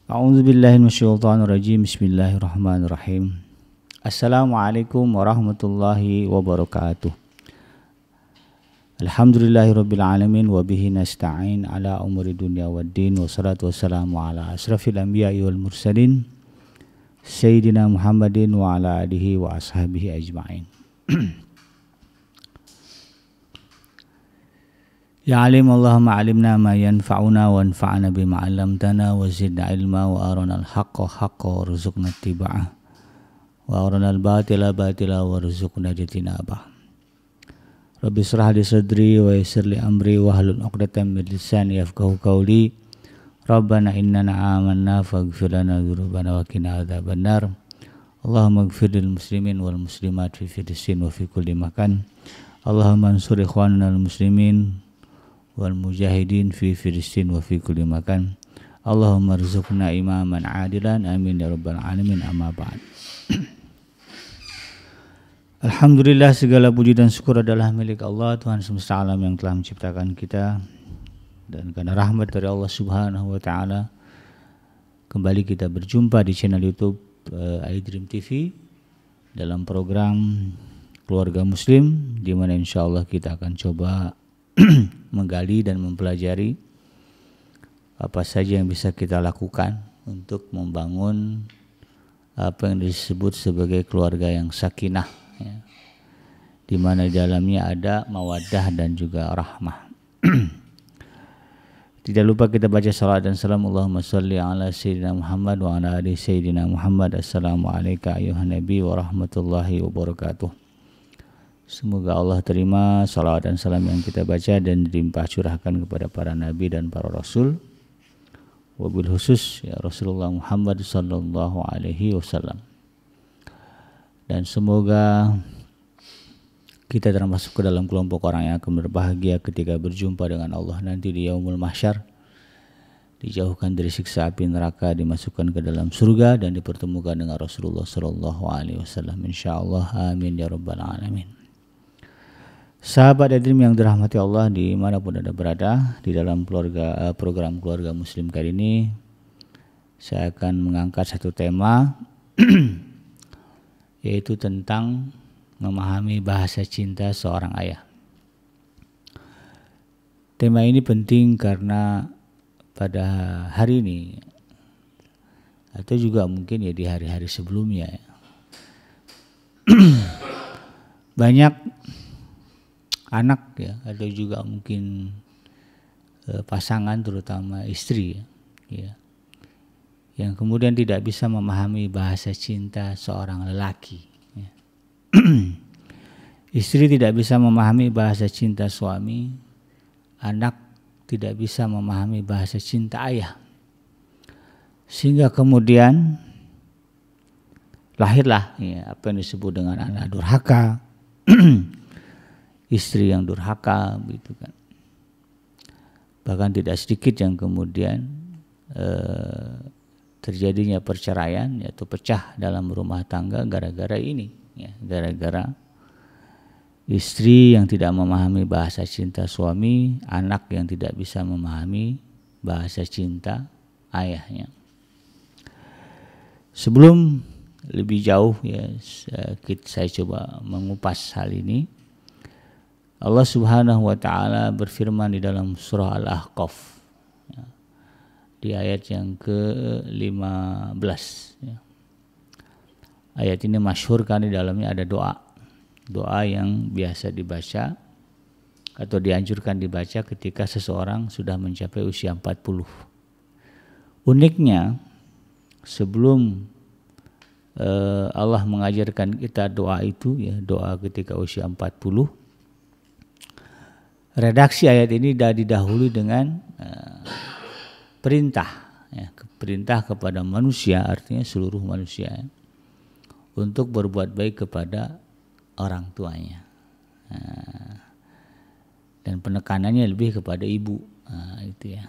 A'udzubillahi minasyaitonirrajim. Bismillahirrahmanirrahim. Assalamualaikum warahmatullahi wabarakatuh. Alhamdulillahirabbil alamin wa bihi nasta'in ala umuri dunya waddin wassalatu wassalamu ala asrafil anbiya'i wal mursalin sayyidina Muhammadin wa ala alihi wa ashabihi ajma'in. Ya alim Allahumma alimna ma yanfa'una wa anfa'na bima 'allamtana wa zidna ilma wa arina al-haqqa haqqan warzuqna ittiba'ah wa arina al-batila batila warzuqna ijtinabah. Rabbi shrah li sadri wa yassir li amri wa hlul 'uqdatam min lisani yafqahu qawli. Rabbana innana amanna faghfir lana dzunubana wa qina adzabannar. Allahumma ighfir lil muslimin wal muslimat fi Filistin wa fi kulli makan. Allahumma ansur ikhwanana al muslimin wal mujahidin fi Filistin wa fi kulli makan. Allahumma rzuqna imaman adilan amin ya rabbal alamin, amma ba'd. Alhamdulillah, segala puji dan syukur adalah milik Allah, Tuhan semesta alam yang telah menciptakan kita, dan karena rahmat dari Allah Subhanahu wa taala kembali kita berjumpa di channel YouTube iDream TV dalam program Keluarga Muslim, di mana insyaallah kita akan coba menggali dan mempelajari apa saja yang bisa kita lakukan untuk membangun apa yang disebut sebagai keluarga yang sakinah, ya, di mana di dalamnya ada mawaddah dan juga rahmah. Tidak lupa kita baca salawat dan salam. Allahumma sholli ala sayyidina Muhammad wa ala ali sayyidina Muhammad. Assalamualaikum ayuhan nabi wa rahmatullahi wabarakatuh. Semoga Allah terima salawat dan salam yang kita baca dan dilimpah curahkan kepada para nabi dan para rasul, wabil khusus ya Rasulullah Muhammad sallallahu alaihi wasallam. Dan semoga kita termasuk ke dalam kelompok orang yang akan berbahagia ketika berjumpa dengan Allah nanti di yaumul mahsyar, dijauhkan dari siksa api neraka, dimasukkan ke dalam surga dan dipertemukan dengan Rasulullah sallallahu alaihi wasallam insyaallah, amin ya rabbal alamin. Sahabat iDream yang dirahmati Allah dimanapun Anda berada, di dalam program Keluarga Muslim kali ini saya akan mengangkat satu tema yaitu tentang memahami bahasa cinta seorang ayah. Tema ini penting karena pada hari ini atau juga mungkin ya di hari-hari sebelumnya banyak anak ya, atau juga mungkin pasangan terutama istri ya, yang kemudian tidak bisa memahami bahasa cinta seorang lelaki ya. Istri tidak bisa memahami bahasa cinta suami, anak tidak bisa memahami bahasa cinta ayah, sehingga kemudian lahirlah ya, apa yang disebut dengan anak durhaka, istri yang durhaka, begitu kan. Bahkan tidak sedikit yang kemudian terjadinya perceraian, yaitu pecah dalam rumah tangga gara-gara ini, ya, gara-gara istri yang tidak memahami bahasa cinta suami, anak yang tidak bisa memahami bahasa cinta ayahnya. Sebelum lebih jauh ya, saya coba mengupas hal ini. Allah Subhanahu wa taala berfirman di dalam surah Al-Ahqaf ya, di ayat yang ke-15 ya. Ayat ini masyhur kan, di dalamnya ada doa yang biasa dibaca atau dianjurkan dibaca ketika seseorang sudah mencapai usia 40. Uniknya, sebelum Allah mengajarkan kita doa itu ya, doa ketika usia 40, redaksi ayat ini sudah didahului dengan perintah ya, perintah kepada manusia, artinya seluruh manusia ya, untuk berbuat baik kepada orang tuanya. Dan penekanannya lebih kepada ibu. Itu ya.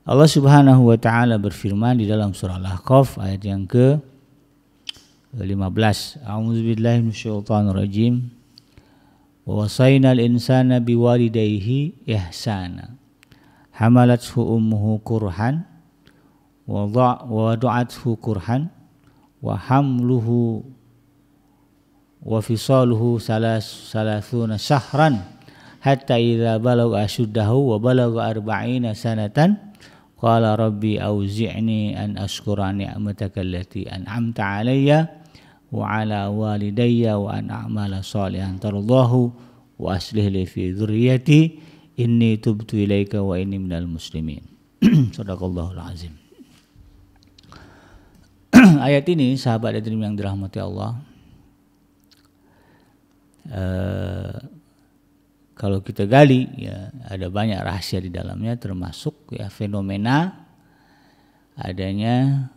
Allah Subhanahu wa taala berfirman di dalam surah Al-Ahqaf ayat yang ke-15. A'udzubillahi minasyaitonirrajim. Wa wasainal insana biwalidayhi ihsana. Hamalathu ummuhu kurhan wa wada'athu kurhan wa hamluhu wa fisaluhu salasuna syahran hatta idza balagha ashuddahu wa balagha 40 sanatan qala rabbi auzi'ni an ashkura ni'mataka allati an'amta 'alayya wa 'ala walidayya wa an a'mala shalihan tardahu wa aslih li fi dzurriyyati inni tubtu ilaika wa inni minal muslimin. Shadaqallahul azim. Ayat ini sahabat hadirin yang dirahmati Allah, kalau kita gali ya ada banyak rahasia di dalamnya, termasuk ya fenomena adanya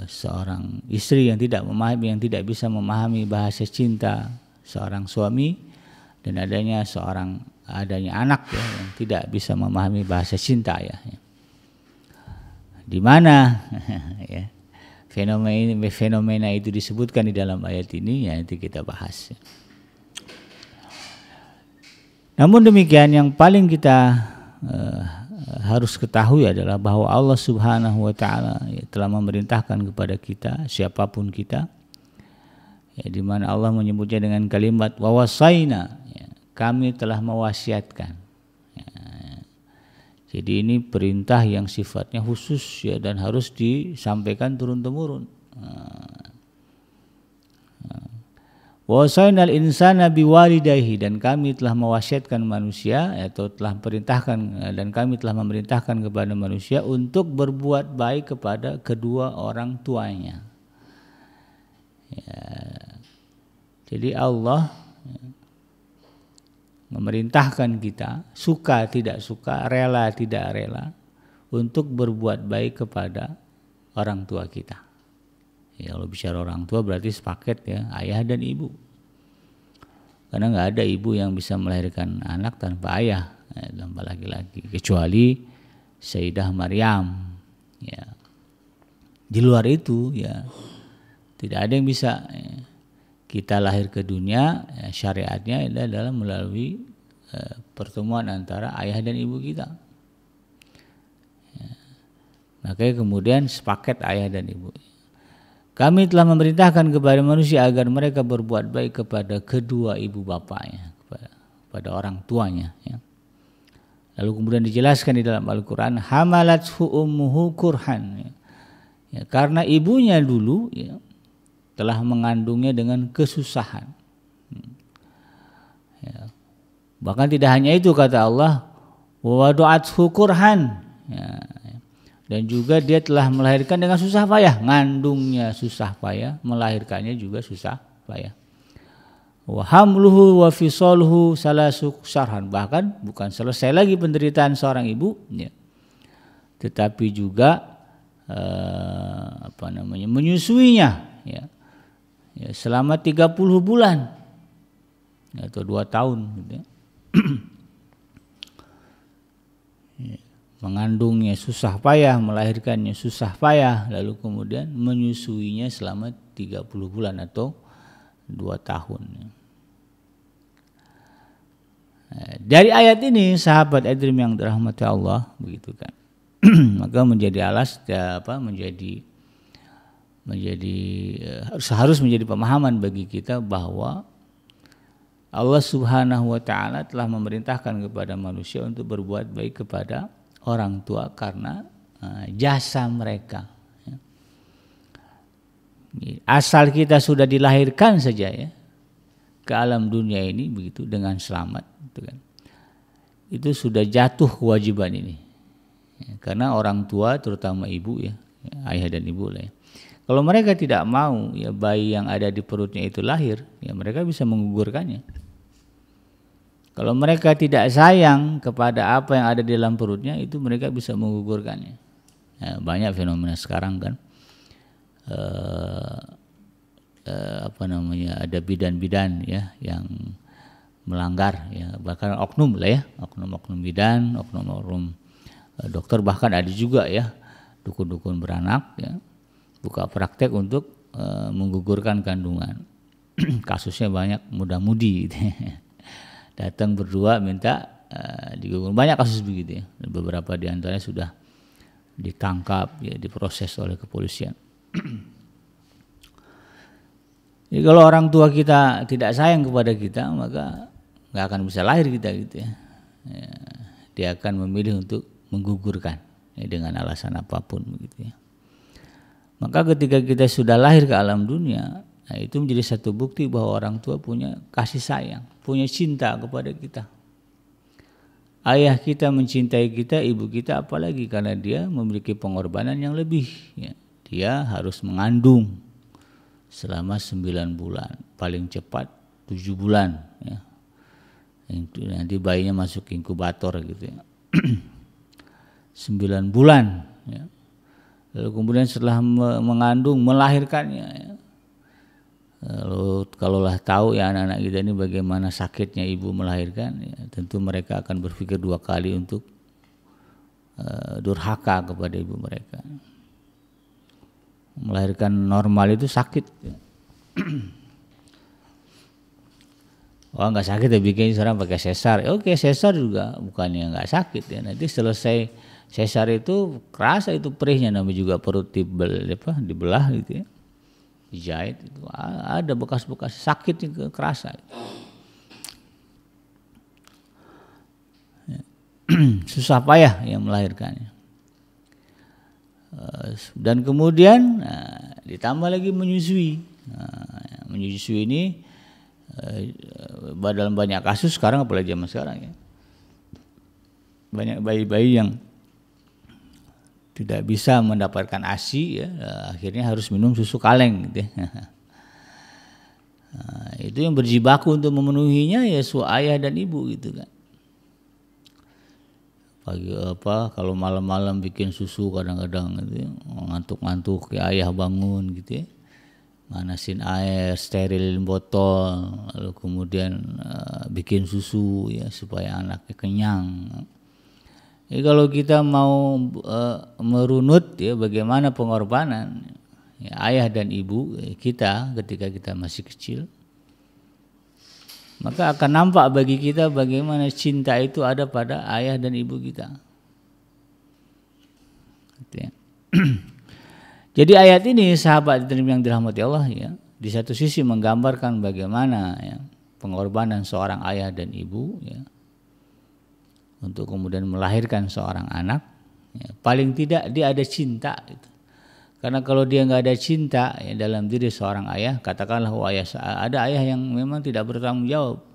seorang istri yang tidak bisa memahami bahasa cinta seorang suami, dan adanya anak ya, yang tidak bisa memahami bahasa cinta ya. Di mana ya fenomena itu disebutkan di dalam ayat ini, ya nanti kita bahas. Namun demikian, yang paling kita harus ketahui adalah bahwa Allah Subhanahu wa taala ya, telah memerintahkan kepada kita, siapapun kita, ya, di mana Allah menyebutnya dengan kalimat wawasaina, ya, kami telah mewasiatkan. Ya, jadi ini perintah yang sifatnya khusus ya, dan harus disampaikan turun-temurun. Wasainal insana biwalidayhi, dan kami telah mewasiatkan manusia atau telah perintahkan, dan kami telah memerintahkan kepada manusia untuk berbuat baik kepada kedua orang tuanya. Ya. Jadi Allah memerintahkan kita, suka tidak suka, rela tidak rela, untuk berbuat baik kepada orang tua kita. Ya, kalau bicara orang tua berarti sepaket ya, ayah dan ibu. Karena nggak ada ibu yang bisa melahirkan anak tanpa ayah, ya, tanpa laki-laki, kecuali Sayyidah Maryam. Ya. Di luar itu ya tidak ada yang bisa. Ya. Kita lahir ke dunia, ya, syariatnya adalah melalui pertemuan antara ayah dan ibu kita. Ya. Makanya kemudian sepaket ayah dan ibu. Kami telah memerintahkan kepada manusia agar mereka berbuat baik kepada kedua ibu bapaknya, kepada orang tuanya. Ya. Lalu kemudian dijelaskan di dalam Al-Quran, hamalathu ummuhu kurhan. Ya. Ya, karena ibunya dulu ya, telah mengandungnya dengan kesusahan. Ya. Bahkan tidak hanya itu, kata Allah, wa wada'athu kurhan. Ya. Dan juga dia telah melahirkan dengan susah payah, ngandungnya susah payah, melahirkannya juga susah payah. Wa hamluhu wa fisaluhu salasu syarhan, bahkan bukan selesai lagi penderitaan seorang ibu, ya, tetapi juga menyusuinya, ya, ya, selama 30 bulan atau 2 tahun, gitu ya. Ya. Mengandungnya susah payah, melahirkannya susah payah, lalu kemudian menyusuinya selama 30 bulan atau 2 tahun. Dari ayat ini, sahabat Adrim yang dirahmati Allah, begitu kan, maka menjadi harus menjadi pemahaman bagi kita bahwa Allah Subhanahu wa taala telah memerintahkan kepada manusia untuk berbuat baik kepada orang tua karena jasa mereka. Asal kita sudah dilahirkan saja ya ke alam dunia ini begitu dengan selamat, gitu kan, itu sudah jatuh kewajiban ini. Karena orang tua, terutama ibu ya, ayah dan ibu lah ya, kalau mereka tidak mau ya bayi yang ada di perutnya itu lahir, ya mereka bisa menggugurkannya. Kalau mereka tidak sayang kepada apa yang ada di dalam perutnya, itu mereka bisa menggugurkannya. Ya, banyak fenomena sekarang kan, ada bidan-bidan ya yang melanggar, ya bahkan oknum lah ya, oknum bidan, oknum dokter, bahkan ada juga ya dukun-dukun beranak ya buka praktek untuk menggugurkan kandungan. Kasusnya banyak, muda-mudi gitu. Datang berdua minta digugur, banyak kasus begitu ya. Dan beberapa di antaranya sudah ditangkap, ya diproses oleh kepolisian. Jadi kalau orang tua kita tidak sayang kepada kita, maka nggak akan bisa lahir kita gitu ya. Dia akan memilih untuk menggugurkan ya, dengan alasan apapun begitu ya. Maka ketika kita sudah lahir ke alam dunia, nah itu menjadi satu bukti bahwa orang tua punya kasih sayang, punya cinta kepada kita. Ayah kita mencintai kita, ibu kita apalagi karena dia memiliki pengorbanan yang lebih ya. Dia harus mengandung selama 9 bulan, paling cepat 7 bulan ya. Nanti bayinya masuk inkubator gitu ya. 9 bulan ya. Lalu kemudian setelah mengandung, melahirkannya ya. Lalu kalaulah tahu ya anak-anak kita ini bagaimana sakitnya ibu melahirkan ya, tentu mereka akan berpikir 2 kali untuk durhaka kepada ibu mereka. Melahirkan normal itu sakit ya. Oh nggak sakit ya, bikin sekarang pakai sesar. Oke, sesar juga bukannya nggak sakit ya. Nanti selesai sesar itu kerasa itu perihnya, namanya juga perut dibelah gitu ya, dijahit itu ada bekas-bekas sakit yang kerasa. Susah payah yang melahirkannya. Dan kemudian ditambah lagi menyusui. Menyusui ini dalam banyak kasus sekarang, apalagi zaman sekarang ya, banyak bayi-bayi yang tidak bisa mendapatkan ASI ya, akhirnya harus minum susu kaleng gitu ya. Itu yang berjibaku untuk memenuhinya ya ayah dan ibu gitu kan. Pagi kalau malam-malam bikin susu kadang-kadang gitu ya, ngantuk-ngantuk ya ayah bangun gitu ya, manasin air, sterilin botol, lalu kemudian bikin susu ya supaya anaknya kenyang. Jadi kalau kita mau merunut ya bagaimana pengorbanan ya, ayah dan ibu kita ketika kita masih kecil, maka akan nampak bagi kita bagaimana cinta itu ada pada ayah dan ibu kita. Jadi ayat ini sahabat yang dirahmati Allah ya, di satu sisi menggambarkan bagaimana ya, pengorbanan seorang ayah dan ibu ya, untuk kemudian melahirkan seorang anak ya, paling tidak dia ada cinta gitu. Karena kalau dia nggak ada cinta ya, dalam diri seorang ayah, katakanlah ada ayah yang memang tidak bertanggung jawab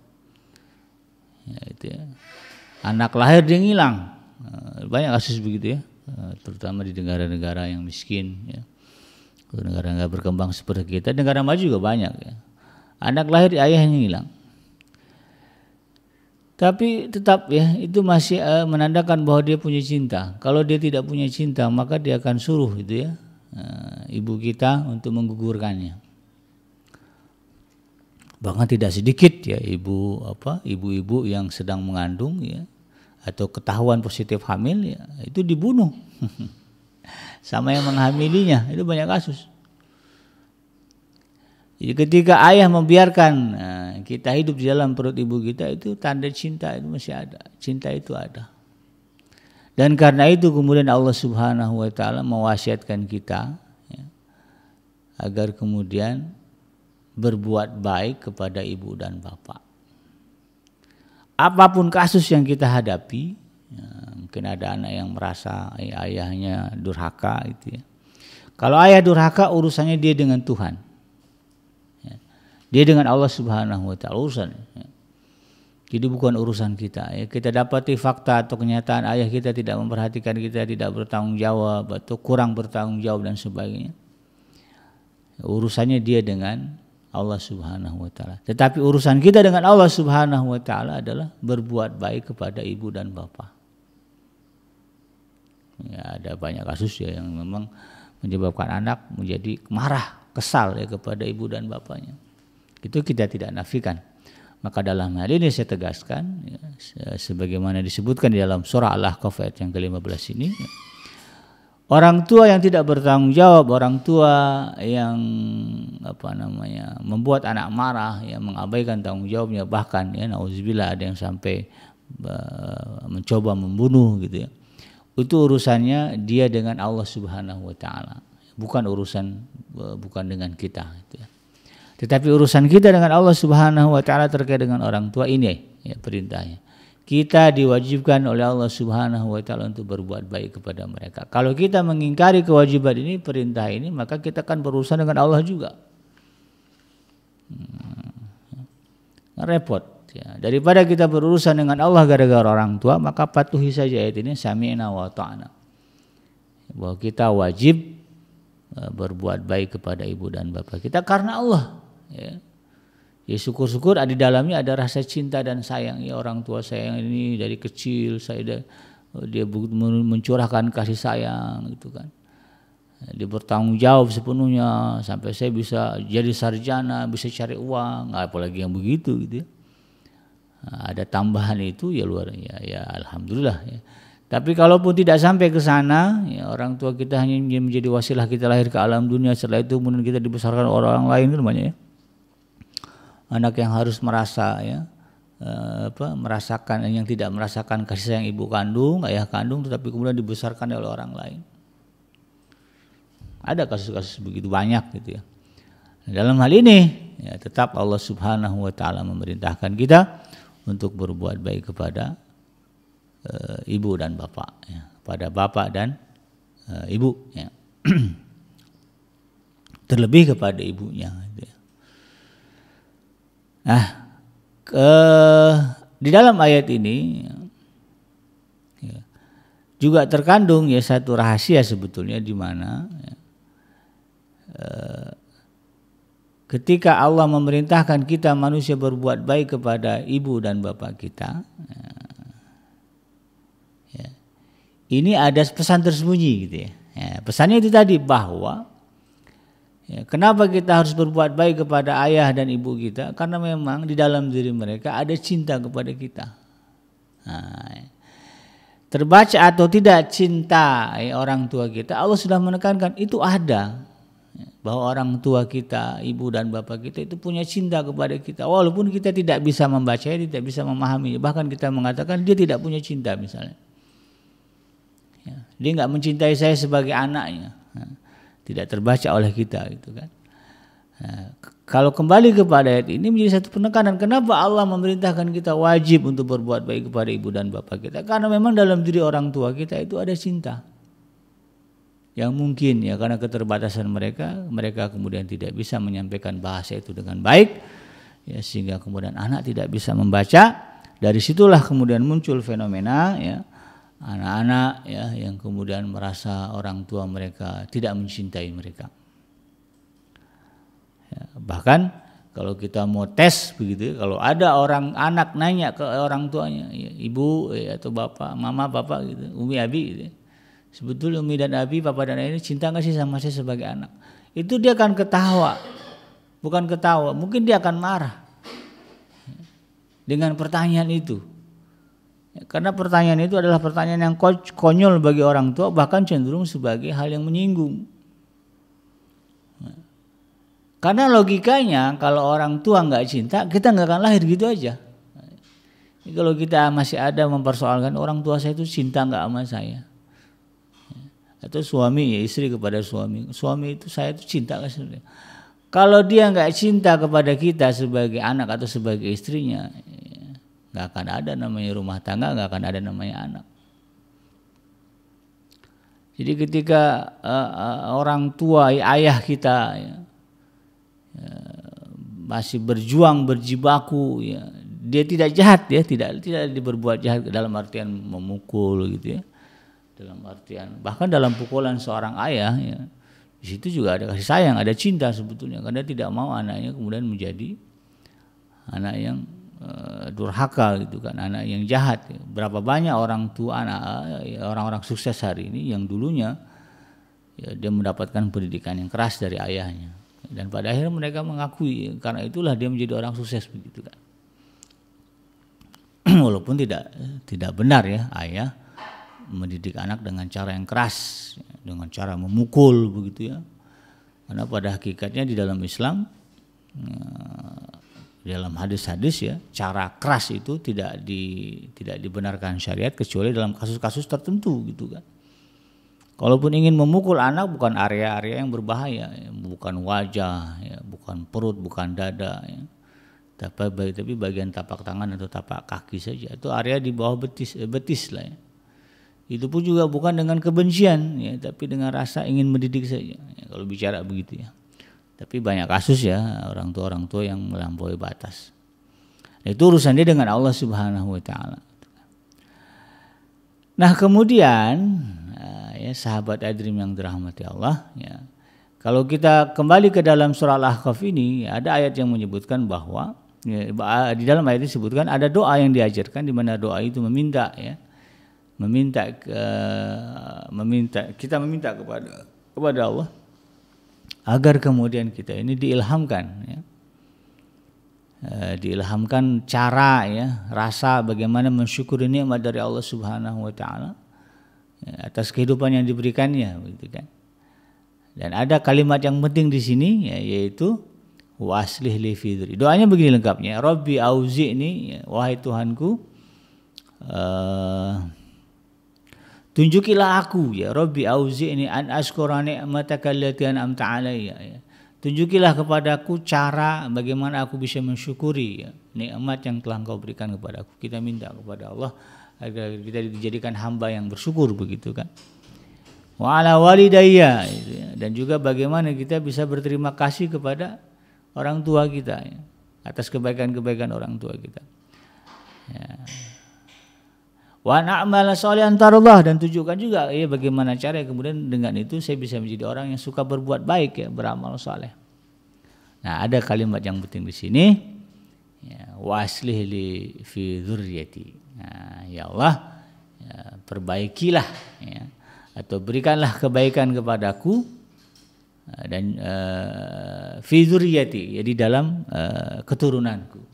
ya, itu ya. Anak lahir dia ngilang, banyak kasus begitu ya, terutama di negara-negara yang miskin ya. Negara nggak berkembang seperti kita, negara maju juga banyak ya. Anak lahir ayahnya hilang. Tapi tetap ya itu masih menandakan bahwa dia punya cinta. Kalau dia tidak punya cinta, maka dia akan suruh itu ya ibu kita untuk menggugurkannya. Bahkan tidak sedikit ya ibu-ibu yang sedang mengandung ya atau ketahuan positif hamil ya itu dibunuh. Sama yang menghamilinya, itu banyak kasus. Jadi ketika ayah membiarkan kita hidup di dalam perut ibu kita, itu tanda cinta itu masih ada, cinta itu ada. Dan karena itu kemudian Allah Subhanahu wa taala mewasiatkan kita ya, agar kemudian berbuat baik kepada ibu dan bapak. Apapun kasus yang kita hadapi, ya, mungkin ada anak yang merasa ayahnya durhaka itu ya. Kalau ayah durhaka urusannya dia dengan Tuhan. Ya. Dia dengan Allah Subhanahu wa taala urusannya. Ya. Jadi bukan urusan kita. Ya. Kita dapati fakta atau kenyataan ayah kita tidak memperhatikan kita, tidak bertanggung jawab atau kurang bertanggung jawab dan sebagainya. Ya, urusannya dia dengan Allah Subhanahu wa taala. Tetapi urusan kita dengan Allah Subhanahu wa taala adalah berbuat baik kepada ibu dan bapak. Ya, ada banyak kasus ya yang memang menyebabkan anak menjadi marah, kesal ya kepada ibu dan bapaknya. Itu kita tidak nafikan. Maka dalam hal ini saya tegaskan ya, sebagaimana disebutkan di dalam surah Al-Ahqaf ayat yang ke-15 ini ya, orang tua yang tidak bertanggung jawab, orang tua yang membuat anak marah, yang mengabaikan tanggung jawabnya, bahkan ya nauzubillah ada yang sampai mencoba membunuh gitu ya. itu urusannya dia dengan Allah Subhanahu wa taala, bukan dengan kita gitu ya. Tetapi urusan kita dengan Allah Subhanahu wa taala terkait dengan orang tua ini ya perintahnya. Kita diwajibkan oleh Allah Subhanahu wa taala untuk berbuat baik kepada mereka. Kalau kita mengingkari kewajiban ini, perintah ini, maka kita akan berurusan dengan Allah juga. Repot ya. Daripada kita berurusan dengan Allah gara-gara orang tua, maka patuhi saja ayat ini, sami'na wa ta'na. Bahwa kita wajib berbuat baik kepada ibu dan bapak kita karena Allah ya. Ya syukur-syukur di dalamnya ada rasa cinta dan sayang. Ya orang tua saya ini dari kecil dia mencurahkan kasih sayang gitu kan. Dia bertanggung jawab sepenuhnya sampai saya bisa jadi sarjana, bisa cari uang, apalagi yang begitu gitu ya. Nah, ada tambahan itu ya luar ya alhamdulillah ya. Tapi kalaupun tidak sampai ke sana, ya orang tua kita hanya menjadi wasilah kita lahir ke alam dunia, setelah itu kemudian kita dibesarkan orang lain namanya ya. Anak yang harus merasakan yang tidak merasakan kasih sayang ibu kandung, ayah kandung, tetapi kemudian dibesarkan oleh orang lain. Ada kasus-kasus begitu banyak gitu ya. Dalam hal ini ya tetap Allah Subhanahu wa taala memerintahkan kita untuk berbuat baik kepada ibu dan bapak ya, kepada bapak dan ibu ya. Terlebih kepada ibunya gitu ya. Nah, di dalam ayat ini ya, juga terkandung ya satu rahasia sebetulnya di mana ya, ketika Allah memerintahkan kita manusia berbuat baik kepada ibu dan bapak kita, ya, ini ada pesan tersembunyi gitu ya. Ya, pesannya itu tadi bahwa ya, kenapa kita harus berbuat baik kepada ayah dan ibu kita? Karena memang di dalam diri mereka ada cinta kepada kita. Nah, terbaca atau tidak cinta orang tua kita, Allah sudah menekankan itu ada. Bahwa orang tua kita, ibu dan bapak kita itu punya cinta kepada kita. Walaupun kita tidak bisa membacanya, tidak bisa memahami. Bahkan kita mengatakan dia tidak punya cinta misalnya. Ya, dia nggak mencintai saya sebagai anaknya. Tidak terbaca oleh kita gitu kan. Nah, kalau kembali kepada ayat ini menjadi satu penekanan kenapa Allah memerintahkan kita wajib untuk berbuat baik kepada ibu dan bapak kita, karena memang dalam diri orang tua kita itu ada cinta yang mungkin ya karena keterbatasan mereka kemudian tidak bisa menyampaikan bahasa itu dengan baik ya, sehingga kemudian anak tidak bisa membaca. Dari situlah kemudian muncul fenomena ya anak-anak ya yang kemudian merasa orang tua mereka tidak mencintai mereka. Ya, bahkan kalau kita mau tes begitu, kalau ada orang anak nanya ke orang tuanya, ya, ibu ya, atau bapak, mama, bapak gitu, umi, abi, gitu, sebetulnya umi dan abi, papa dan ayah ini cinta nggak sih sama saya sebagai anak? Itu dia akan ketawa, bukan ketawa, mungkin dia akan marah dengan pertanyaan itu. Karena pertanyaan itu adalah pertanyaan yang konyol bagi orang tua, bahkan cenderung sebagai hal yang menyinggung. Karena logikanya kalau orang tua nggak cinta, kita nggak akan lahir gitu aja. Kalau kita masih ada mempersoalkan orang tua saya itu cinta nggak sama saya, atau suami ya istri kepada suami itu saya itu cinta nggak sebenarnya. Kalau dia nggak cinta kepada kita sebagai anak atau sebagai istrinya, nggak akan ada namanya rumah tangga, nggak akan ada namanya anak. Jadi ketika orang tua, ayah kita masih berjuang, berjibaku, ya, dia tidak jahat, ya, tidak berbuat jahat dalam artian memukul, gitu ya, dalam artian bahkan dalam pukulan seorang ayah, ya, di situ juga ada kasih sayang, ada cinta sebetulnya, karena tidak mau anaknya kemudian menjadi anak yang durhaka gitu kan, anak yang jahat. Berapa banyak orang tua orang-orang sukses hari ini yang dulunya ya, dia mendapatkan pendidikan yang keras dari ayahnya dan pada akhirnya mereka mengakui karena itulah dia menjadi orang sukses begitu kan. Walaupun tidak benar ya ayah mendidik anak dengan cara yang keras, dengan cara memukul begitu ya. Karena pada hakikatnya di dalam Islam dalam hadis-hadis ya, cara keras itu tidak dibenarkan syariat kecuali dalam kasus-kasus tertentu gitu kan. Kalaupun ingin memukul anak bukan area-area yang berbahaya, ya, bukan wajah, ya, bukan perut, bukan dada, ya. Tapi bagian tapak tangan atau tapak kaki saja. Itu area di bawah betis lah. Ya. Itu pun juga bukan dengan kebencian, ya, tapi dengan rasa ingin mendidik saja. Ya, kalau bicara begitu ya. Tapi banyak kasus ya orang tua yang melampaui batas. Nah, itu urusan dia dengan Allah Subhanahu Wa Taala. Nah kemudian ya sahabat Adrim yang dirahmati Allah ya. Kalau kita kembali ke dalam surah Al-Ahqaf ini ada ayat yang menyebutkan bahwa ya, di dalam ayat ini disebutkan ada doa yang diajarkan di mana doa itu meminta kepada Allah agar kemudian kita ini diilhamkan ya. Diilhamkan cara ya, rasa bagaimana mensyukuri nikmat dari Allah Subhanahu Wa Taala ya, atas kehidupan yang diberikannya, gitu kan. Dan ada kalimat yang penting di sini ya, yaitu waslih li fidri. Doanya begini lengkapnya, Rabbi auzi'ni, ya, wahai Tuhanku, tunjukilah aku ya, Rabbi auzi'ni an ashkura ni'mataka allati an'amta alayya ya. Tunjukilah kepadaku cara bagaimana aku bisa mensyukuri ya, nikmat yang telah Engkau berikan kepada aku. Kita minta kepada Allah agar kita dijadikan hamba yang bersyukur begitu kan. Wa ala walidayya ya. Dan juga bagaimana kita bisa berterima kasih kepada orang tua kita ya, atas kebaikan-kebaikan orang tua kita. Ya. Wa na'mala sholihan tardhah, dan tunjukkan juga ya bagaimana cara kemudian dengan itu saya bisa menjadi orang yang suka berbuat baik ya, beramal saleh. Nah, ada kalimat yang penting di sini ya, waslih li fi dzurriyyati. Nah, ya Allah ya, perbaikilah ya, atau berikanlah kebaikan kepadaku dan fi dzurriyyati ya, di dalam keturunanku.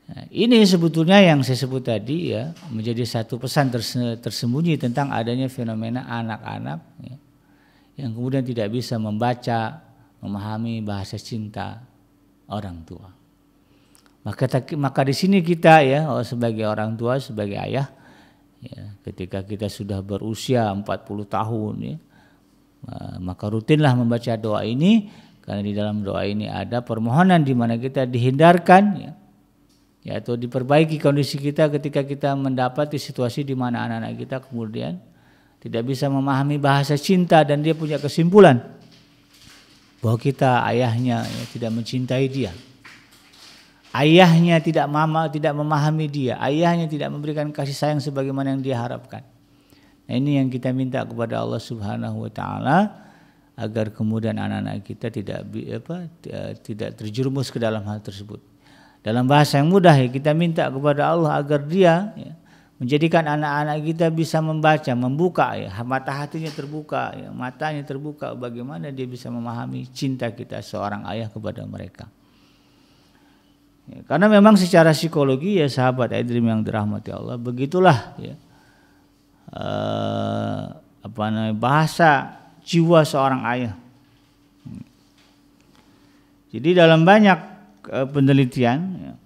Nah, ini sebetulnya yang saya sebut tadi ya menjadi satu pesan tersembunyi tentang adanya fenomena anak-anak ya, yang kemudian tidak bisa membaca, memahami bahasa cinta orang tua. Maka di sini kita ya sebagai orang tua, sebagai ayah ya, ketika kita sudah berusia 40 tahun ya, maka rutinlah membaca doa ini, karena di dalam doa ini ada permohonan di mana kita dihindarkan ya, atau diperbaiki kondisi kita ketika kita mendapati situasi di mana anak-anak kita kemudian tidak bisa memahami bahasa cinta dan dia punya kesimpulan bahwa kita ayahnya ya, tidak mencintai dia, ayahnya tidak memahami dia, ayahnya tidak memberikan kasih sayang sebagaimana yang dia harapkan. Nah, ini yang kita minta kepada Allah Subhanahu Wa Taala agar kemudian anak-anak kita tidak terjerumus ke dalam hal tersebut. Dalam bahasa yang mudah ya, kita minta kepada Allah agar dia ya, menjadikan anak-anak kita bisa membaca, membuka ya, mata hatinya terbuka ya, matanya terbuka bagaimana dia bisa memahami cinta kita seorang ayah kepada mereka. Ya, karena memang secara psikologi ya sahabat Adrim yang dirahmati Allah, begitulah ya, bahasa jiwa seorang ayah. Jadi dalam banyak penelitian ya,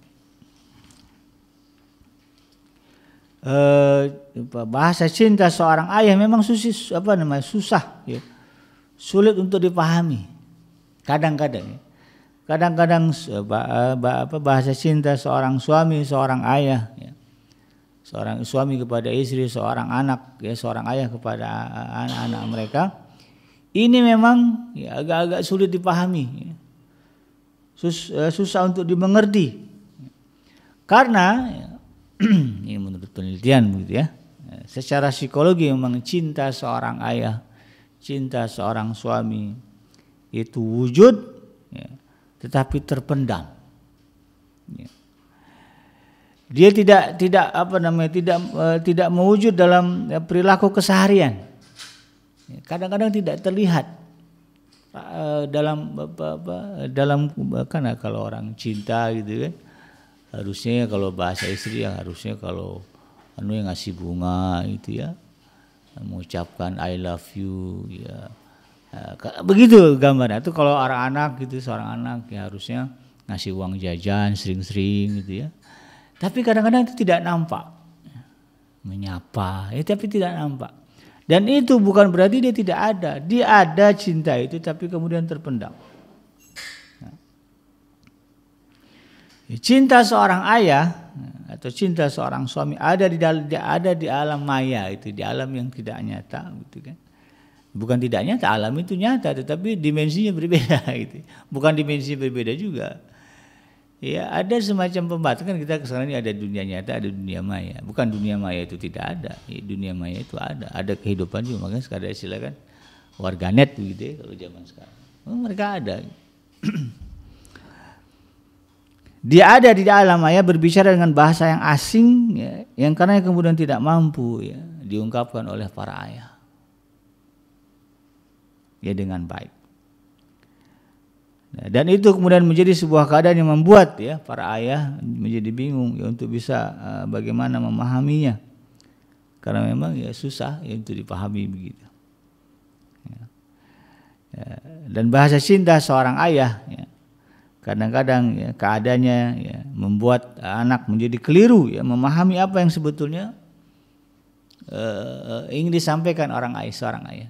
bahasa cinta seorang ayah memang susah ya, sulit untuk dipahami. Kadang-kadang bahasa cinta seorang suami, seorang ayah ya, seorang suami kepada istri, seorang anak ya, seorang ayah kepada anak-anak mereka, ini memang ya, agak-agak sulit dipahami ya. Susah untuk dimengerti karena ini menurut penelitian begitu ya, secara psikologi memang cinta seorang ayah, cinta seorang suami itu wujud ya, tetapi terpendam ya. Dia tidak mewujud dalam perilaku keseharian, kadang-kadang tidak terlihat dalam karena kalau orang cinta gitu kan, harusnya kalau bahasa istri ya harusnya kalau yang ngasih bunga gitu ya, mengucapkan I love you ya, begitu gambarnya. Itu kalau orang anak gitu, seorang anak ya harusnya ngasih uang jajan sering-sering gitu ya. Tapi kadang-kadang itu tidak nampak, menyapa, tapi tidak nampak. Dan itu bukan berarti dia tidak ada. Dia ada cinta itu, tapi kemudian terpendam. Cinta seorang ayah atau cinta seorang suami ada di alam maya itu, di alam yang tidak nyata, gitu kan? Bukan tidak nyata, alam itu nyata, tetapi dimensinya berbeda, gitu. Bukan dimensi berbeda juga. Ya, ada semacam pembatas kan, kita sekarang ini ada dunia nyata, ada dunia maya. Bukan dunia maya itu tidak ada, ya, dunia maya itu ada kehidupan juga. Makanya sekarang silakan warganet gitu ya, kalau zaman sekarang. Mereka ada. Dia ada di alam maya berbicara dengan bahasa yang asing, ya, yang karena kemudian tidak mampu ya diungkapkan oleh para ayah. Ya dengan baik. Dan itu kemudian menjadi sebuah keadaan yang membuat ya para ayah menjadi bingung ya untuk bisa bagaimana memahaminya, karena memang ya susah ya untuk dipahami begitu. Dan bahasa cinta seorang ayah ya, kadang-kadang ya, keadaannya ya, membuat anak menjadi keliru ya memahami apa yang sebetulnya ingin disampaikan seorang ayah.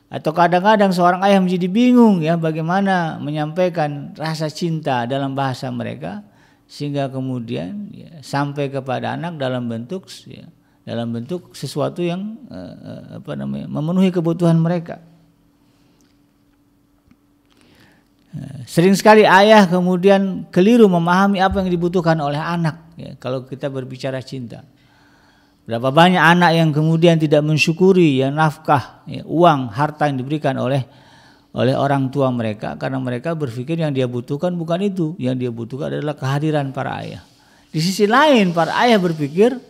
Atau kadang-kadang seorang ayah menjadi bingung ya bagaimana menyampaikan rasa cinta dalam bahasa mereka sehingga kemudian ya, sampai kepada anak dalam bentuk sesuatu yang memenuhi kebutuhan mereka. Sering sekali ayah kemudian keliru memahami apa yang dibutuhkan oleh anak ya, kalau kita berbicara cinta. Berapa banyak anak yang kemudian tidak mensyukuri ya nafkah, ya, uang, harta yang diberikan oleh orang tua mereka, karena mereka berpikir yang dia butuhkan bukan itu, yang dia butuhkan adalah kehadiran para ayah. Di sisi lain para ayah berpikir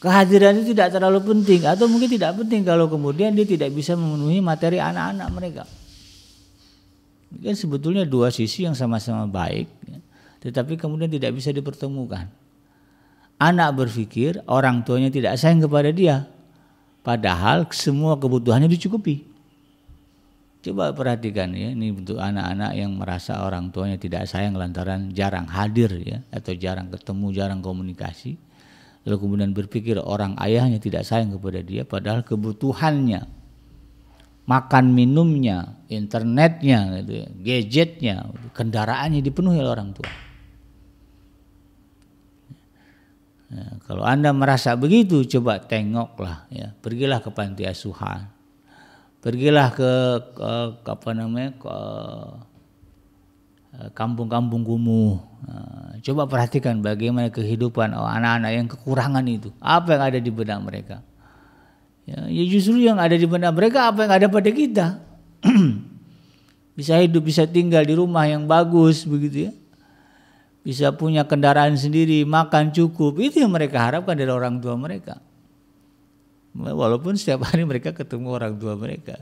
kehadiran itu tidak terlalu penting atau mungkin tidak penting kalau kemudian dia tidak bisa memenuhi materi anak-anak mereka. Ini kan sebetulnya dua sisi yang sama-sama baik, ya, tetapi kemudian tidak bisa dipertemukan. Anak berpikir orang tuanya tidak sayang kepada dia, padahal semua kebutuhannya dicukupi. Coba perhatikan ya, ini untuk anak-anak yang merasa orang tuanya tidak sayang lantaran jarang hadir ya, atau jarang ketemu, jarang komunikasi. Lalu kemudian berpikir orang ayahnya tidak sayang kepada dia, padahal kebutuhannya, makan minumnya, internetnya, gitu ya, gadgetnya, kendaraannya dipenuhi oleh orang tua. Ya, kalau Anda merasa begitu, coba tengoklah ya, pergilah ke panti asuhan, pergilah ke kampung-kampung kumuh. Coba perhatikan bagaimana kehidupan anak-anak yang kekurangan itu, apa yang ada di benak mereka. Ya justru yang ada di benak mereka apa yang ada pada kita. Bisa hidup, bisa tinggal di rumah yang bagus begitu ya. Bisa punya kendaraan sendiri, makan cukup, itu yang mereka harapkan dari orang tua mereka. Walaupun setiap hari mereka ketemu orang tua mereka.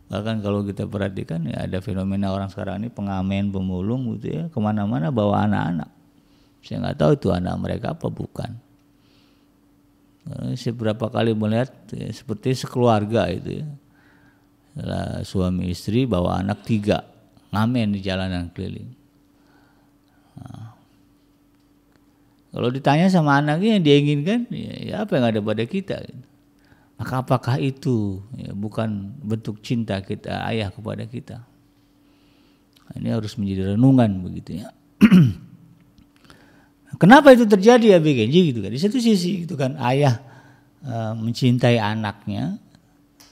Bahkan kalau kita perhatikan ya ada fenomena orang sekarang ini pengamen, pemulung gitu ya, kemana-mana bawa anak-anak. Saya nggak tahu itu anak mereka apa bukan. Saya beberapa kali melihat ya, seperti sekeluarga itu ya. Suami istri bawa anak 3, ngamen di jalanan keliling. Nah, kalau ditanya sama anaknya yang dia inginkan, ya apa yang ada pada kita? Maka apakah itu ya, bukan bentuk cinta kita ayah kepada kita? Ini harus menjadi renungan begitu ya. Kenapa itu terjadi ya BKJ gitu kan? Di satu sisi itu kan ayah mencintai anaknya,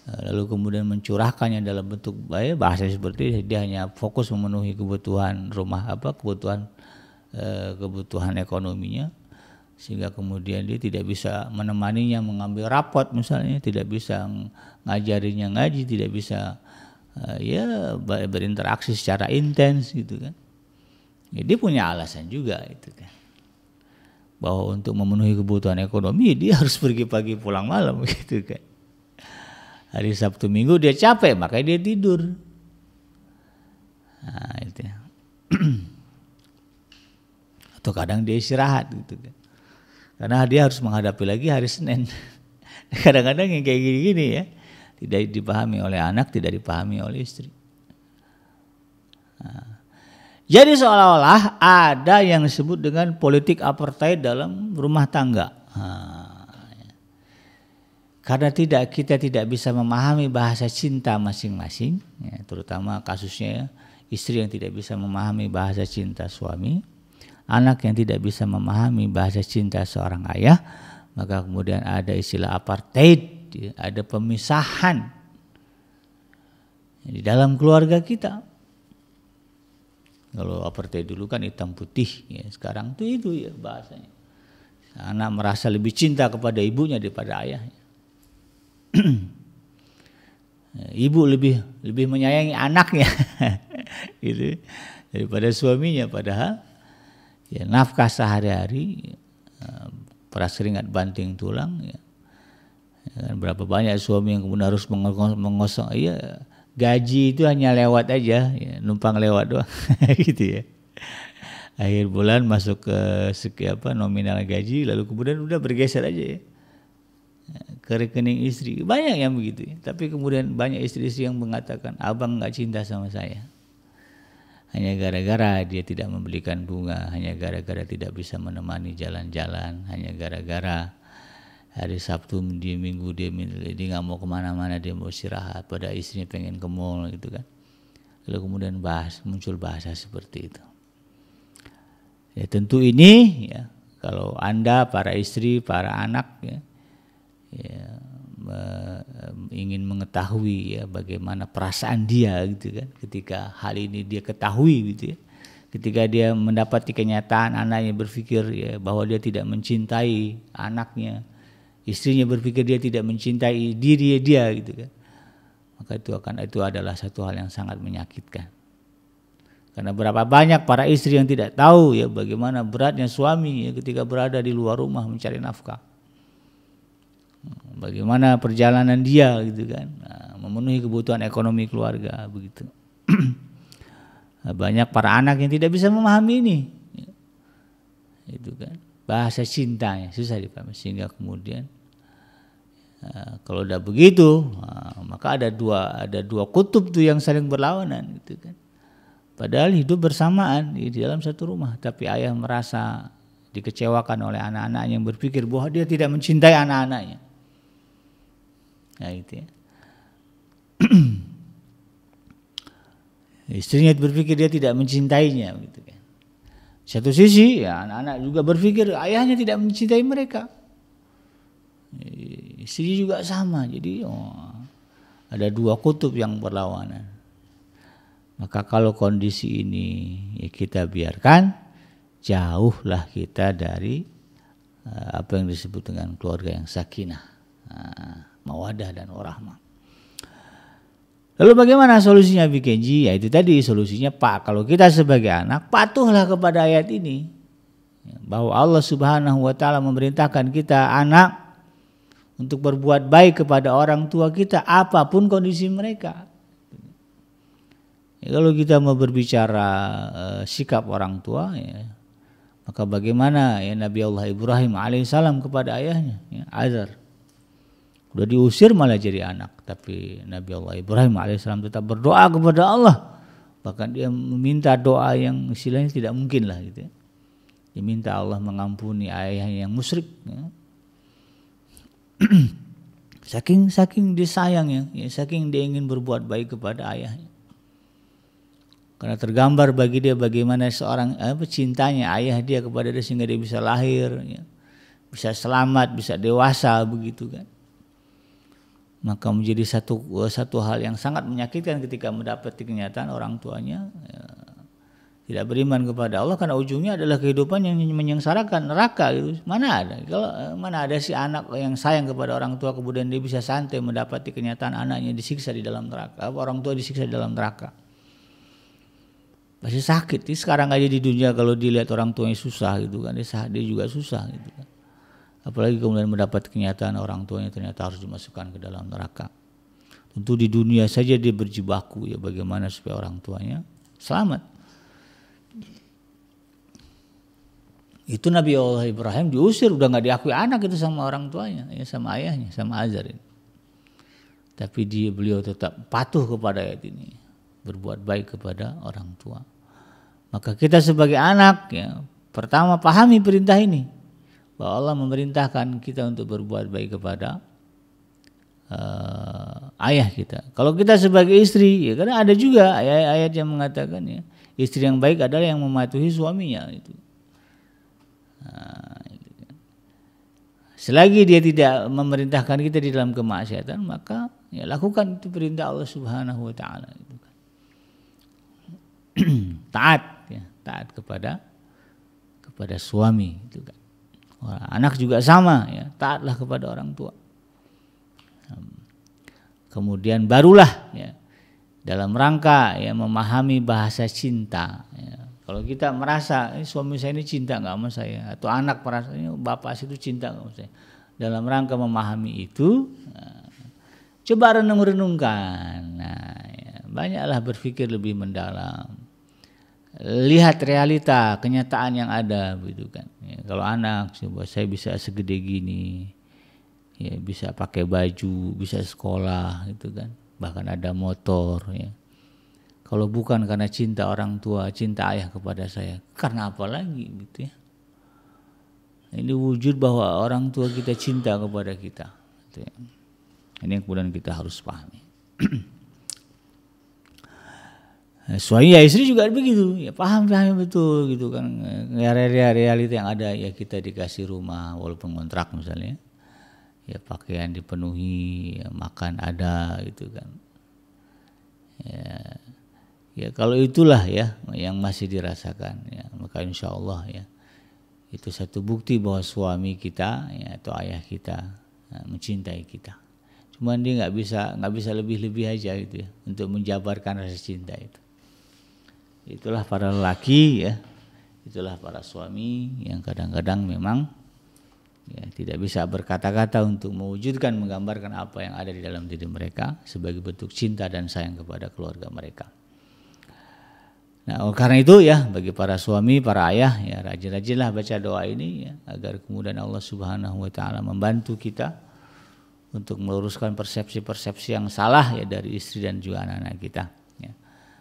lalu kemudian mencurahkannya dalam bentuk bahasa seperti dia hanya fokus memenuhi kebutuhan rumah kebutuhan ekonominya, sehingga kemudian dia tidak bisa menemaninya mengambil rapot misalnya, tidak bisa ngajarinya ngaji, tidak bisa berinteraksi secara intens gitu kan. Ya, dia punya alasan juga itu kan, bahwa untuk memenuhi kebutuhan ekonomi dia harus pergi pagi pulang malam gitu kan. Hari Sabtu Minggu dia capek makanya dia tidur. Nah, itu ya. Atau kadang dia istirahat gitu kan. Karena dia harus menghadapi lagi hari Senin. Kadang-kadang yang kayak gini-gini ya, tidak dipahami oleh anak, tidak dipahami oleh istri. Nah, Jadi seolah-olah ada yang disebut dengan politik apartheid dalam rumah tangga. Karena kita tidak bisa memahami bahasa cinta masing-masing, ya, terutama kasusnya ya, istri yang tidak bisa memahami bahasa cinta suami, anak yang tidak bisa memahami bahasa cinta seorang ayah, maka kemudian ada istilah apartheid, ya, ada pemisahan di dalam keluarga kita. Kalau apartheid dulu kan hitam putih, ya, sekarang itu ya bahasanya. Anak merasa lebih cinta kepada ibunya daripada ayahnya. Ibu lebih menyayangi anaknya gitu daripada suaminya, padahal ya nafkah sehari-hari, peras keringat banting tulang ya. Kan berapa banyak suami yang kemudian harus mengosong, iya gaji itu hanya lewat aja ya, numpang lewat doang gitu ya. Akhir bulan masuk ke nominal gaji, lalu kemudian udah bergeser aja ya ke rekening istri. Banyak yang begitu ya. Tapi kemudian banyak istri-istri yang mengatakan, abang gak cinta sama saya hanya gara-gara dia tidak membelikan bunga, hanya gara-gara tidak bisa menemani jalan-jalan, hanya gara-gara hari Sabtu di Minggu dia gak mau kemana-mana, dia mau istirahat, pada istrinya pengen ke mall gitu kan. Lalu kemudian muncul bahasa seperti itu. Ya tentu ini ya, kalau Anda para istri, para anak ya ingin mengetahui ya bagaimana perasaan dia gitu kan, ketika hal ini dia ketahui gitu ya, ketika dia mendapati kenyataan anaknya berpikir ya bahwa dia tidak mencintai anaknya, istrinya berpikir dia tidak mencintai diri dia gitu kan, maka itu adalah satu hal yang sangat menyakitkan. Karena berapa banyak para istri yang tidak tahu ya bagaimana beratnya suami ya ketika berada di luar rumah mencari nafkah. Bagaimana perjalanan dia gitu kan, memenuhi kebutuhan ekonomi keluarga begitu. Banyak para anak yang tidak bisa memahami ini, itu kan bahasa cintanya susah dipahami, sehingga kemudian kalau udah begitu maka ada dua kutub tuh yang saling berlawanan gitu kan. Padahal hidup bersamaan di dalam satu rumah, tapi ayah merasa dikecewakan oleh anak-anaknya yang berpikir bahwa dia tidak mencintai anak-anaknya. Nah itu ya. Istrinya berpikir dia tidak mencintainya gitu kan. Satu sisi ya anak-anak juga berpikir ayahnya tidak mencintai mereka. Istri juga sama. Jadi ada dua kutub yang berlawanan. Maka kalau kondisi ini ya kita biarkan, jauhlah kita dari apa yang disebut dengan keluarga yang sakinah, mawadah dan warahmah. Lalu bagaimana solusinya Bikenji? Ya itu tadi solusinya Pak, kalau kita sebagai anak patuhlah kepada ayat ini, bahwa Allah Subhanahu wa taala memerintahkan kita anak untuk berbuat baik kepada orang tua kita apapun kondisi mereka. Ya, kalau kita mau berbicara sikap orang tua ya, maka bagaimana ya Nabi Allah Ibrahim alaihissalam kepada ayahnya ya, Azar. Udah diusir malah jadi anak, tapi Nabi Allah Ibrahim alaihissalam tetap berdoa kepada Allah. Bahkan dia meminta doa yang istilahnya tidak mungkin lah gitu ya. Dia minta Allah mengampuni ayahnya yang musyrik ya. saking disayangnya ya, saking dia ingin berbuat baik kepada ayahnya. Karena tergambar bagi dia bagaimana seorang cintanya ayah dia kepada dia sehingga dia bisa lahir ya, bisa selamat, bisa dewasa begitu kan. Maka menjadi satu hal yang sangat menyakitkan ketika mendapati kenyataan orang tuanya ya, tidak beriman kepada Allah, karena ujungnya adalah kehidupan yang menyengsarakan, neraka gitu. Mana ada si anak yang sayang kepada orang tua kemudian dia bisa santai mendapati kenyataan anaknya disiksa di dalam neraka, orang tua disiksa di dalam neraka. Pasti sakit. Sekarang aja di dunia kalau dilihat orang tuanya susah gitu kan, dia juga susah gitu kan. Apalagi kemudian mendapat kenyataan orang tuanya ternyata harus dimasukkan ke dalam neraka. Tentu di dunia saja dia berjibaku ya bagaimana supaya orang tuanya selamat. Itu Nabi Allah Ibrahim diusir, udah nggak diakui anak itu sama orang tuanya, ya sama ayahnya, sama Azar ini. Tapi beliau tetap patuh kepada ayat ini, berbuat baik kepada orang tua. Maka kita sebagai anak ya, pertama pahami perintah ini, bahwa Allah memerintahkan kita untuk berbuat baik kepada ayah kita. Kalau kita sebagai istri, ya karena ada juga ayat-ayat yang mengatakan ya, istri yang baik adalah yang mematuhi suaminya itu. Selagi dia tidak memerintahkan kita di dalam kemaksiatan, maka ya lakukan itu perintah Allah Subhanahu wa taala itu kan. Taat ya, taat kepada suami itu kan. Anak juga sama ya, taatlah kepada orang tua. Kemudian barulah ya, dalam rangka ya memahami bahasa cinta ya. Kalau kita merasa suami saya ini cinta nggak sama saya, atau anak merasa bapak itu cinta nggak sama saya, dalam rangka memahami itu, coba renung-renungkan. Nah, ya, banyaklah berpikir lebih mendalam, lihat realita kenyataan yang ada, gitu kan. Ya, kalau anak, coba saya bisa segede gini, ya bisa pakai baju, bisa sekolah, gitu kan, bahkan ada motor, ya. Kalau bukan karena cinta orang tua, cinta ayah kepada saya, karena apa lagi gitu ya. Ini wujud bahwa orang tua kita cinta kepada kita. Gitu ya. Ini yang kemudian kita harus pahami. Suami ya istri juga begitu, ya paham betul gitu kan. Realita yang ada ya, kita dikasih rumah walaupun kontrak misalnya. Ya pakaian dipenuhi, ya, makan ada gitu kan. Ya kalau itulah ya yang masih dirasakan ya, maka insya Allah ya itu satu bukti bahwa suami kita ya, atau ayah kita ya, mencintai kita. Cuman dia nggak bisa lebih-lebih aja gitu ya untuk menjabarkan rasa cinta itu. Itulah para lelaki ya, itulah para suami yang kadang-kadang memang ya tidak bisa berkata-kata untuk mewujudkan, menggambarkan apa yang ada di dalam diri mereka sebagai bentuk cinta dan sayang kepada keluarga mereka. Nah, karena itu ya bagi para suami, para ayah ya rajin-rajinlah baca doa ini ya, agar kemudian Allah Subhanahu wa taala membantu kita untuk meluruskan persepsi-persepsi yang salah ya dari istri dan juga anak-anak kita ya.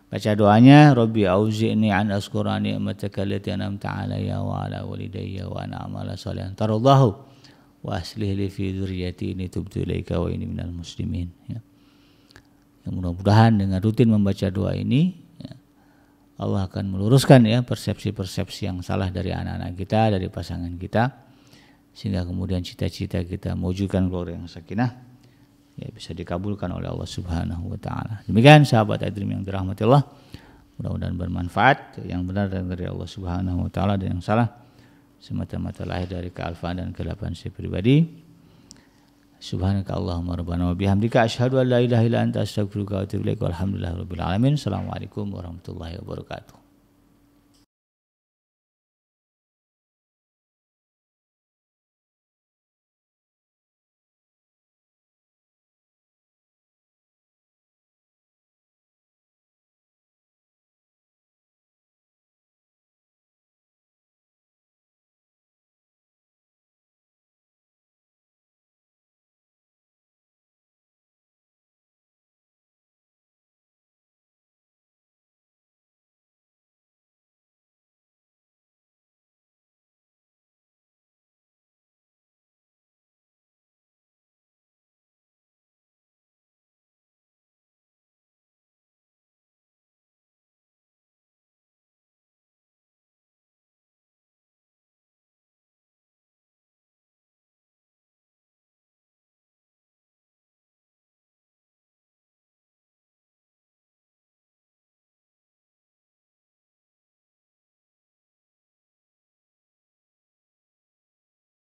Baca doanya, Rabbi auzi'ni an azkura ni'mataka allati an'amta 'alayya wa 'ala walidayya wa an a'mala shalihan tardahu wa aslih li fi dzurriyyati inni tubtu ilaika wa inni minal muslimin ya. Yang mudah-mudahan dengan rutin membaca doa ini Allah akan meluruskan ya persepsi-persepsi yang salah dari anak-anak kita, dari pasangan kita, sehingga kemudian cita-cita kita mewujudkan keluarga yang sakinah ya bisa dikabulkan oleh Allah Subhanahu wa taala. Demikian sahabat Adrim yang dirahmati Allah, mudah-mudahan bermanfaat, yang benar dari Allah Subhanahu wa taala dan yang salah semata-mata lahir dari kealfaan dan kelapan saya pribadi. Subhanaka Allahumma rabbana wa bihamdika asyhadu an la ilaha illa anta astaghfiruka wa atubu ilaik. Walhamdulillahirabbil alamin. Assalamualaikum warahmatullahi wabarakatuh.